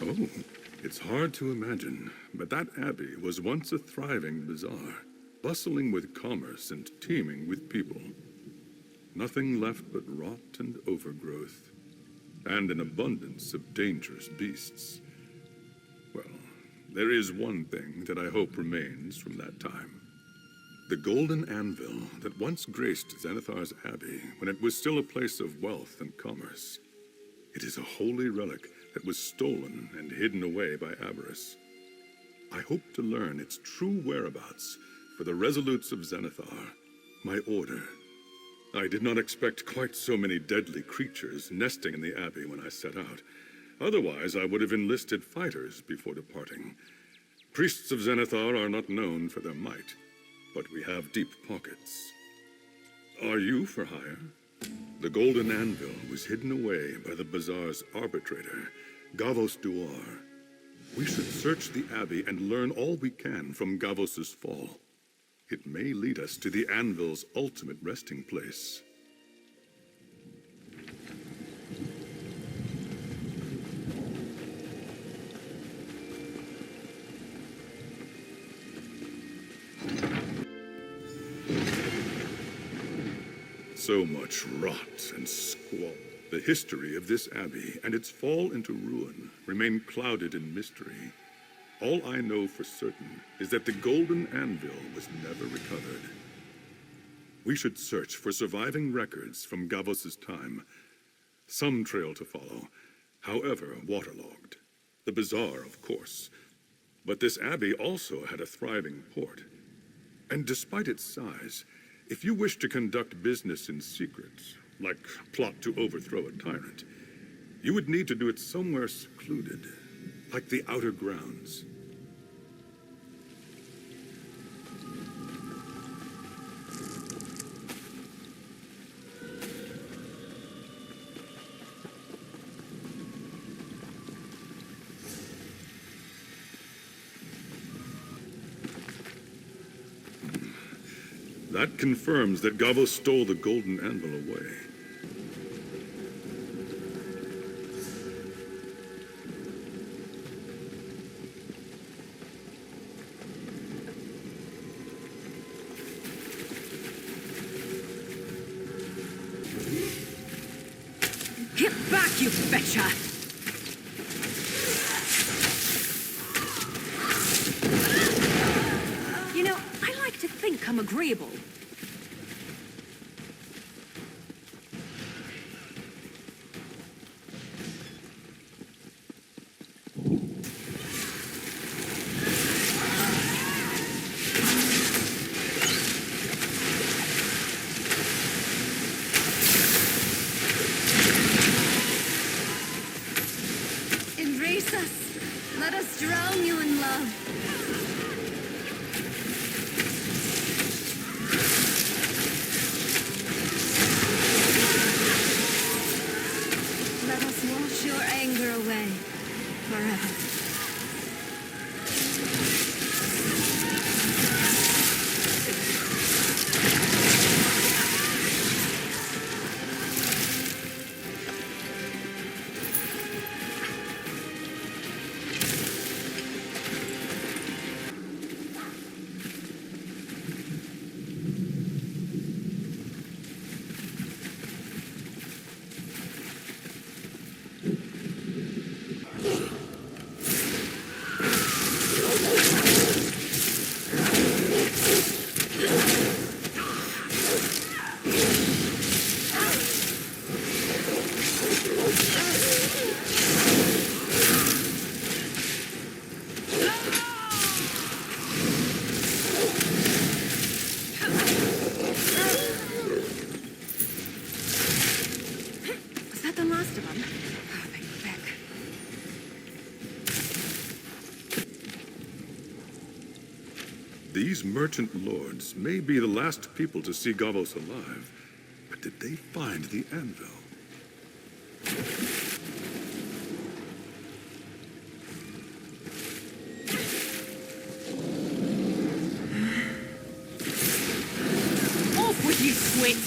Oh, it's hard to imagine, but that abbey was once a thriving bazaar, bustling with commerce and teeming with people. Nothing left but rot and overgrowth, and an abundance of dangerous beasts. Well, there is one thing that I hope remains from that time. The golden anvil that once graced Zenithar's Abbey when it was still a place of wealth and commerce. It is a holy relic that was stolen and hidden away by avarice. I hope to learn its true whereabouts for the resolutes of Zenithar, my order. I did not expect quite so many deadly creatures nesting in the Abbey when I set out. Otherwise, I would have enlisted fighters before departing. Priests of Zenithar are not known for their might, but we have deep pockets. Are you for hire? The golden anvil was hidden away by the bazaar's arbitrator, Gavos Duar. We should search the Abbey and learn all we can from Gavos's fall. It may lead us to the anvil's ultimate resting place. So much rot and squalor. The history of this abbey and its fall into ruin remain clouded in mystery. All I know for certain is that the golden anvil was never recovered. We should search for surviving records from Gavos's time. Some trail to follow, however waterlogged. The bazaar, of course. But this abbey also had a thriving port. And despite its size, if you wish to conduct business in secret, like plot to overthrow a tyrant, you would need to do it somewhere secluded, like the outer grounds. That confirms that Gavos stole the golden anvil away. Get back, you betcha! You know, I like to think I'm agreeable. Embrace us. Let us drown you in love. Let us wash your anger away forever. These merchant lords may be the last people to see Gavos alive, but did they find the anvil? Off with you, Squid!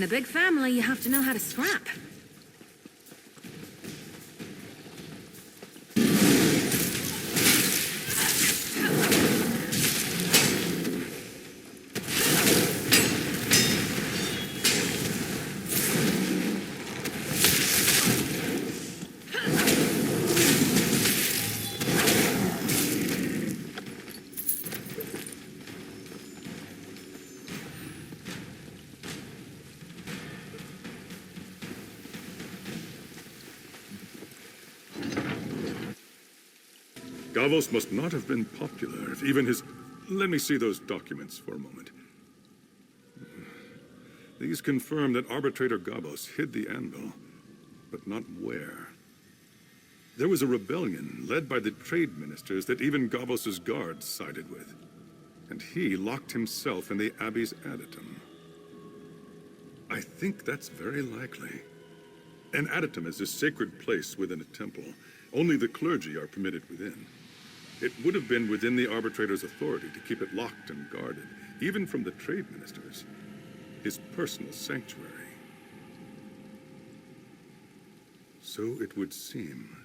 a big family, you have to know how to scrap. Gavos must not have been popular if even his... Let me see those documents for a moment. These confirm that Arbitrator Gavos hid the Anvil, but not where. There was a rebellion led by the trade ministers that even Gavos's guards sided with, and he locked himself in the Abbey's adytum. I think that's very likely. An adytum is a sacred place within a temple. Only the clergy are permitted within. It would have been within the arbitrator's authority to keep it locked and guarded, even from the trade ministers. His personal sanctuary. So it would seem.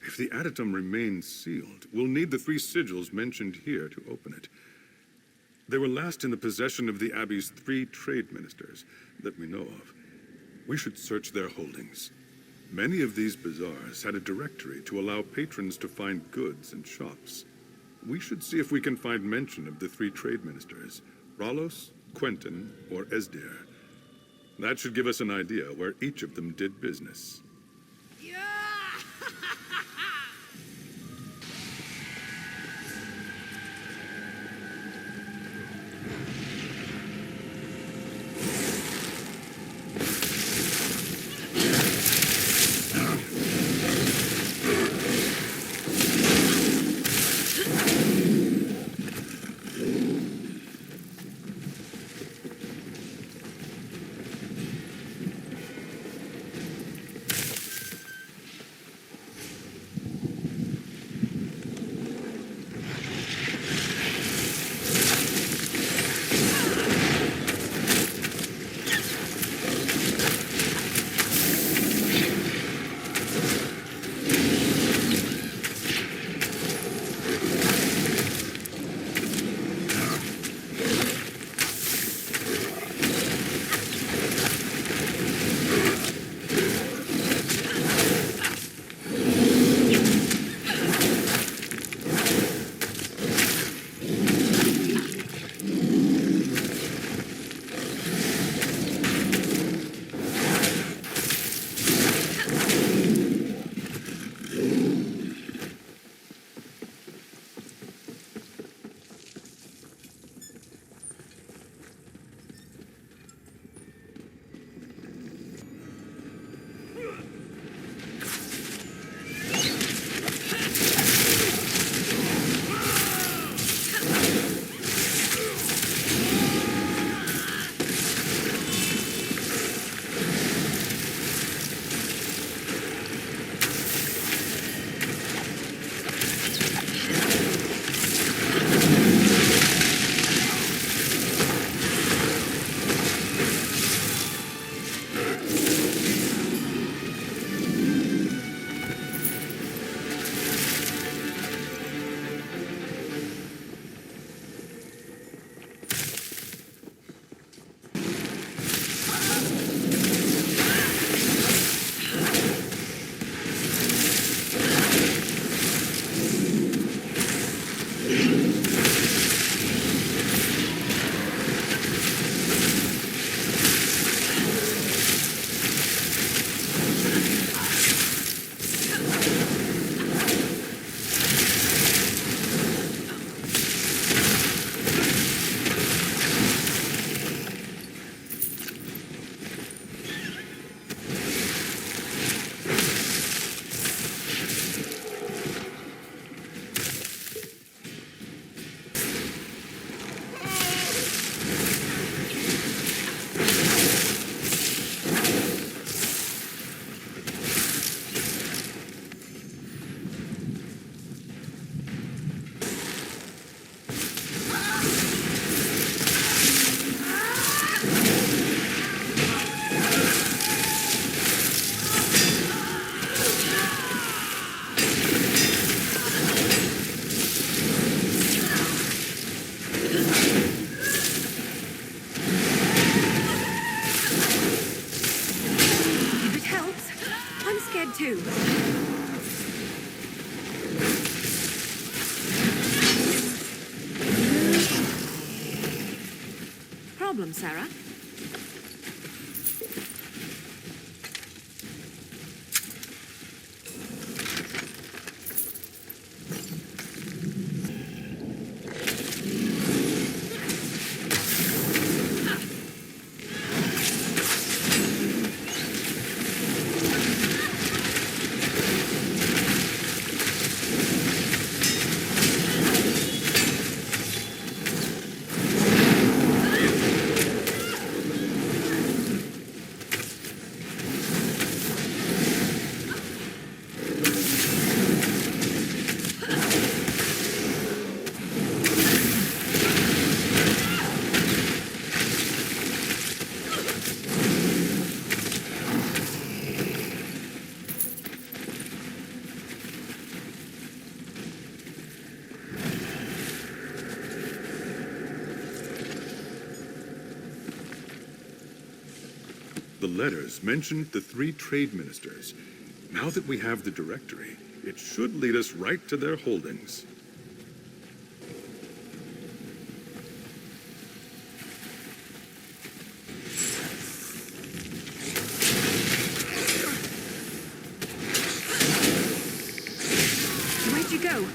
If the adytum remains sealed, we'll need the 3 sigils mentioned here to open it. They were last in the possession of the Abbey's 3 trade ministers that we know of. We should search their holdings. Many of these bazaars had a directory to allow patrons to find goods and shops. We should see if we can find mention of the 3 trade ministers, Ralos, Quentin, or Esdir. That should give us an idea where each of them did business. Sarah. The letters mentioned the 3 trade ministers. Now that we have the directory, it should lead us right to their holdings. Where'd you go?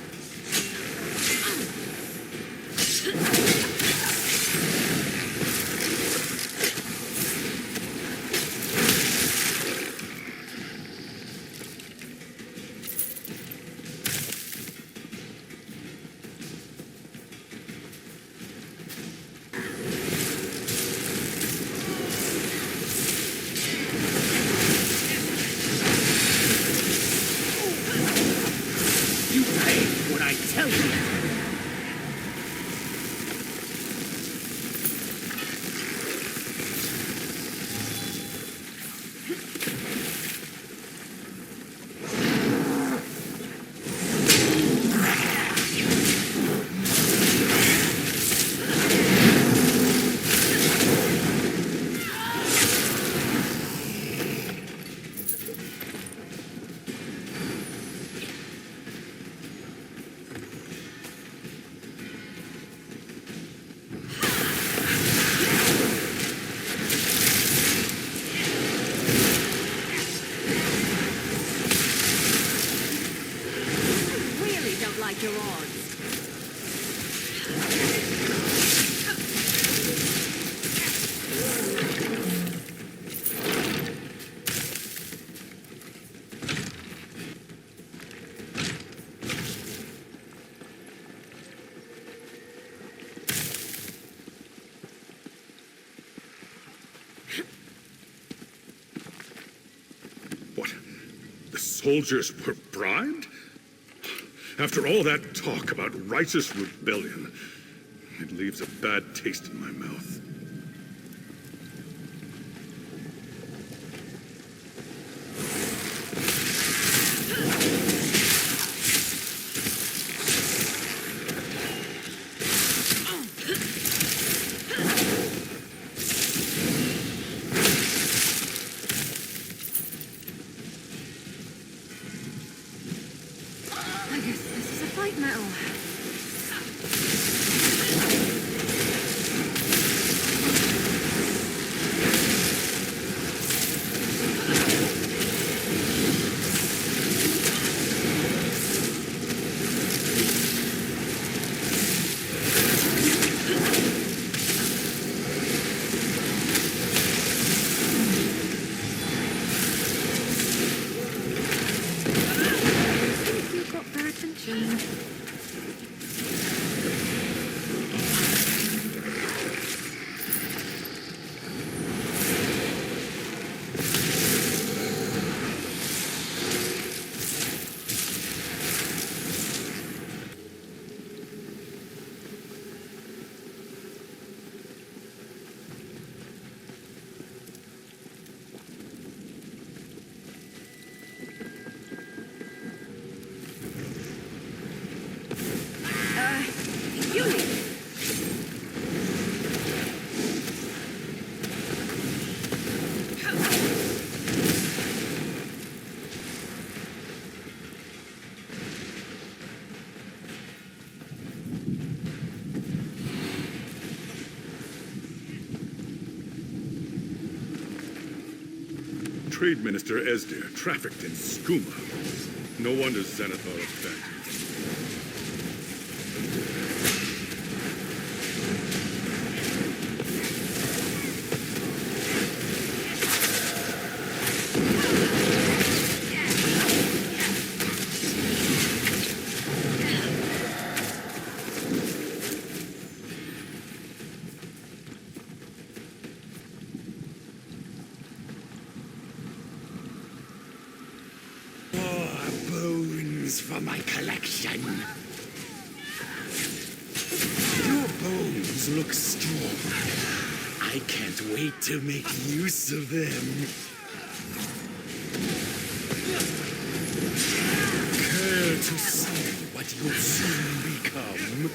You pay what I tell you. Really don't like your odds. What? The soldiers were bribed? After all that talk about righteous rebellion, it leaves a bad taste in my mouth. I guess this is a fight metal. You got their attention. Trade Minister Esdir trafficked in skooma. No wonder Zenithar abandoned him. For my collection. Your bones look strong. I can't wait to make use of them. Care to see what you'll soon become?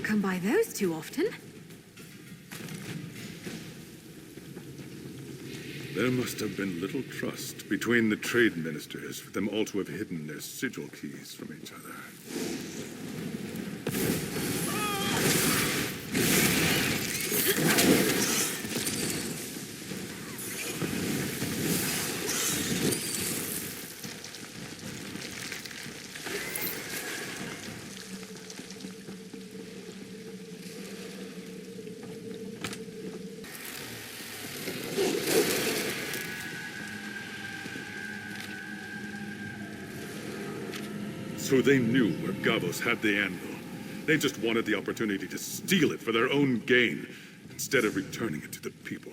Come by those too often. There must have been little trust between the trade ministers for them all to have hidden their sigil keys from each other. So they knew where Gavos had the Anvil. They just wanted the opportunity to steal it for their own gain, instead of returning it to the people.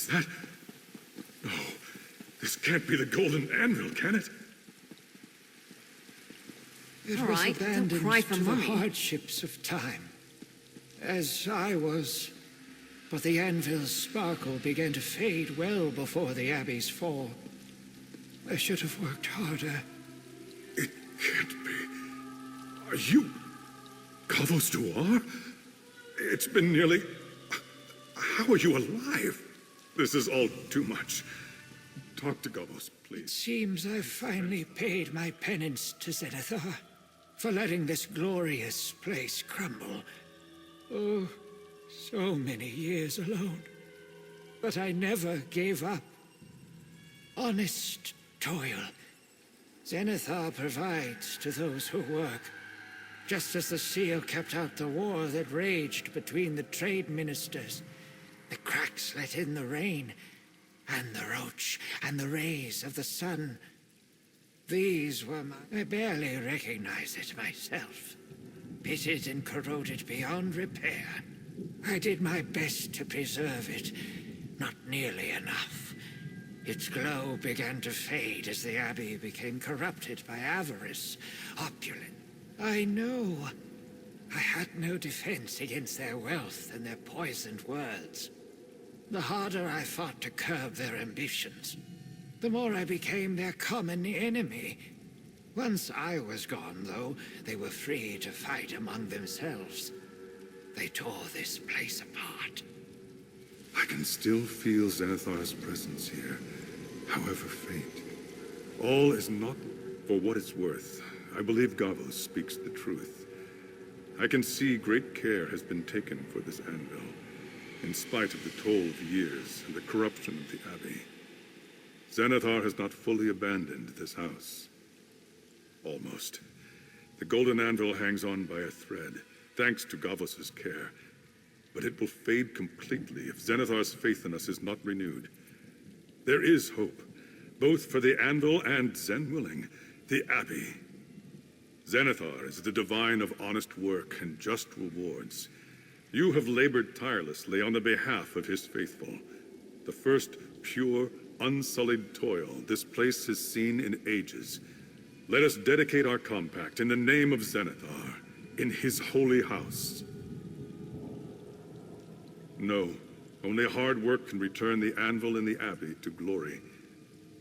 Is that... No, this can't be the golden anvil, can it? It All was right, don't abandoned cry for to the money. hardships of time, as I was. But the anvil's sparkle began to fade well before the Abbey's fall. I should have worked harder. It can't be. Are you... Kavos Duar? It's been nearly... How are you alive? This is all too much. Talk to Gavos, It please. seems I've finally paid my penance to Zenithar for letting this glorious place crumble. Oh, so many years alone. But I never gave up. Honest toil. Zenithar provides to those who work, just as the seal kept out the war that raged between the trade ministers. The cracks let in the rain, and the roach, and the rays of the sun. These were I barely recognize it myself. Pitted and corroded beyond repair. I did my best to preserve it. Not nearly enough. Its glow began to fade as the Abbey became corrupted by avarice, opulence. I know. I had no defense against their wealth and their poisoned words. The harder I fought to curb their ambitions, the more I became their common enemy. Once I was gone, though, they were free to fight among themselves. They tore this place apart. I can still feel Zenithar's presence here, however faint. All is not for what it's worth. I believe Gavos speaks the truth. I can see great care has been taken for this anvil, in spite of the toll of years and the corruption of the Abbey. Zenithar has not fully abandoned this house. Almost. The golden anvil hangs on by a thread, thanks to Gavos's care. But it will fade completely if Zenithar's faith in us is not renewed. There is hope, both for the anvil and, Zen willing, the Abbey. Zenithar is the divine of honest work and just rewards. You have labored tirelessly on the behalf of his faithful. The first pure, unsullied toil this place has seen in ages. Let us dedicate our compact in the name of Zenithar, in his holy house. No, only hard work can return the anvil and the Abbey to glory.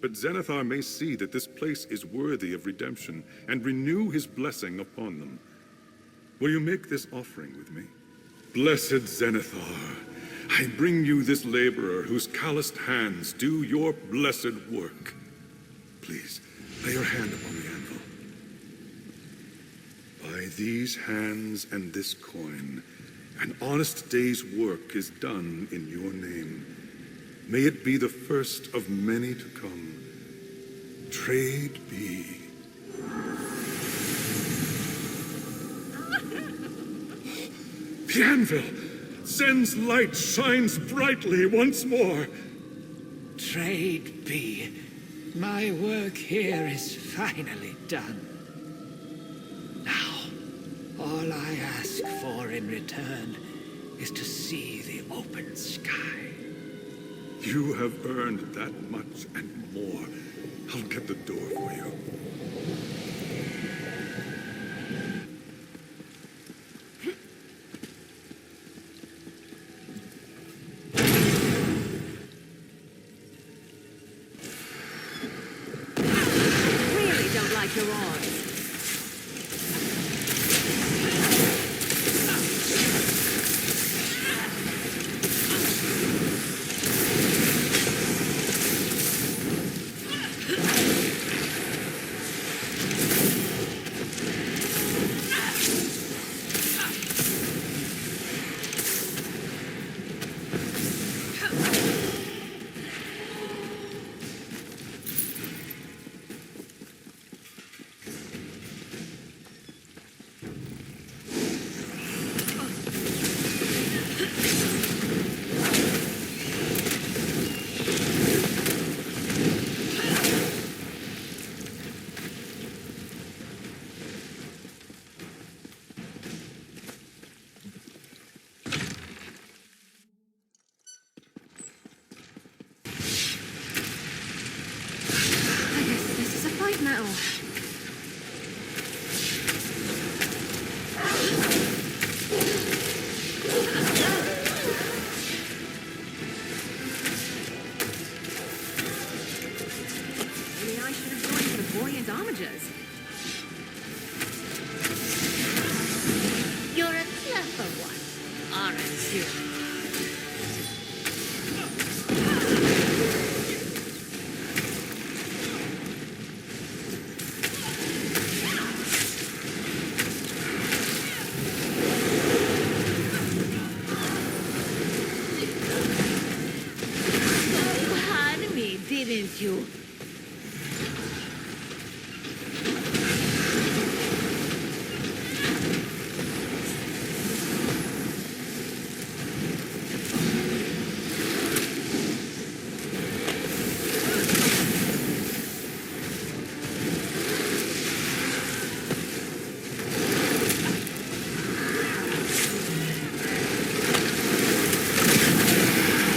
But Zenithar may see that this place is worthy of redemption and renew his blessing upon them. Will you make this offering with me? Blessed Zenithar, I bring you this laborer whose calloused hands do your blessed work. Please, lay your hand upon the anvil. By these hands and this coin, an honest day's work is done in your name. May it be the first of many to come. Trade be. The anvil! Zen's light shines brightly once more. Trade be. My work here is finally done. Now, all I ask for in return is to see the open sky. You have earned that much and more. I'll get the door for you. Really don't like your odds. now. Maybe I should have joined the buoyant homages. You're a clever one, aren't you? You had me, didn't you?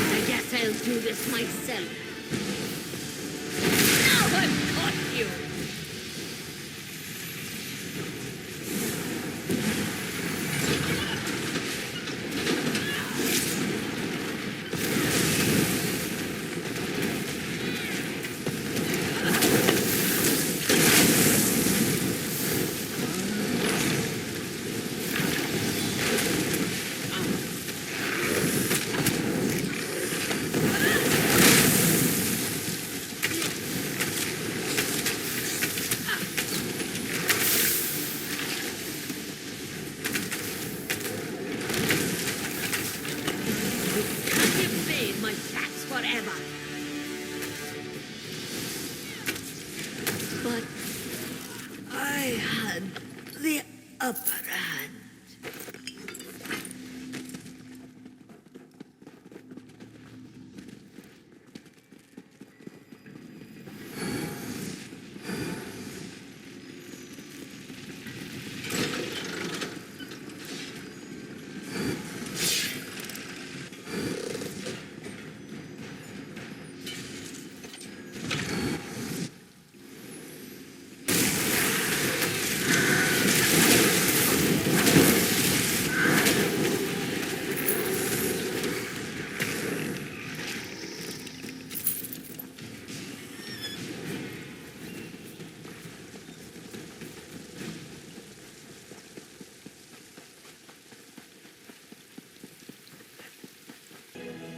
I guess I'll do this myself. Now I've caught you! Can't evade my tracks forever. But I had the upper hand.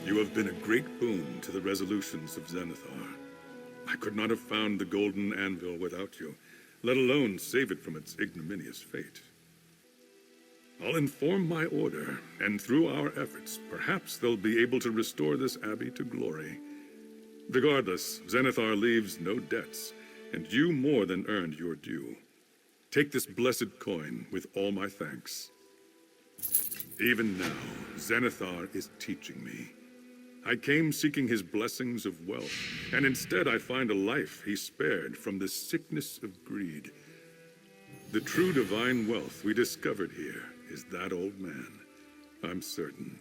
You have been a great boon to the resolutions of Zenithar. I could not have found the golden anvil without you, let alone save it from its ignominious fate. I'll inform my order, and through our efforts, perhaps they'll be able to restore this abbey to glory. Regardless, Zenithar leaves no debts, and you more than earned your due. Take this blessed coin with all my thanks. Even now, Zenithar is teaching me. I came seeking his blessings of wealth, and instead I find a life he spared from the sickness of greed. The true divine wealth we discovered here is that old man, I'm certain.